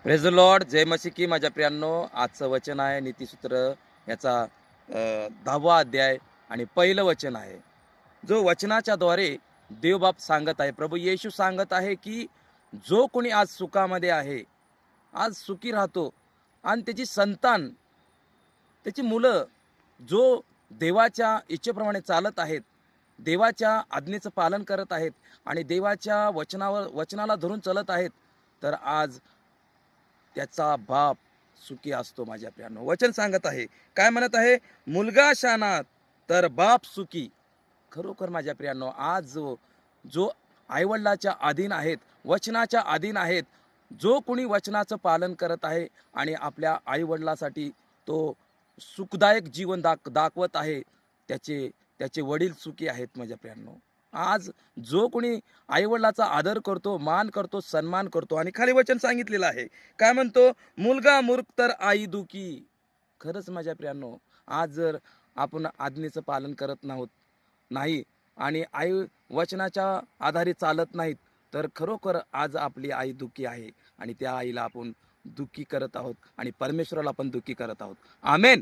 Praise the lord. जय मसीह की. माझ्या प्रियांनो, आजचं वचन आहे नीतिसूत्र याचा 10वा अध्याय आणि पहिलं वचन आहे. जो वचनाच्या द्वारे देवबाप सांगत आहे, प्रभू येशू सांगत आहे की जो कोणी आज सुखामध्ये आहे, आज सुखी राहतो आणि त्याची संतान, त्याची मुलं जो देवाच्या इच्छेप्रमाणे चालत आहेत, देवाच्या आज्ञेचं पालन करत आहेत आणि देवाच्या वचनाला धरून चालत आहेत, तर आज त्याचा बाप सुखी असतो. माझ्या प्रियांनो, वचन सांगत आहे, काय म्हणत आहे? मुलगा शाना तर बाप सुखी. खरोखर माझ्या प्रियांनो, आज जो जो आईवडिलाच्या अधीन आहेत, वचनाच्या अधीन आहेत, जो कोणी वचनाचं पालन करत आहे आणि आपल्या आईवडिलासाठी तो सुखदायक जीवन दाखवत आहे, त्याचे त्याचे वडील सुखी आहेत. माझ्या प्रियांनो, आज जो कोणी आईवडिलाचा आदर करतो, मान करतो, सन्मान करतो, आणि खाली वचन सांगितलेलं आहे, काय म्हणतो? मुलगा मूर्ख तर आई दुखी. खरंच माझ्या प्रियांनो, आज जर आपण आज्ञेचं पालन करत नाही आणि आई वचनाच्या आधारे चालत नाहीत, तर खरोखर आज आपली आई दुःखी आहे आणि त्या आईला आपण दुःखी करत आहोत आणि परमेश्वराला पण दुःखी करत आहोत. आमेन.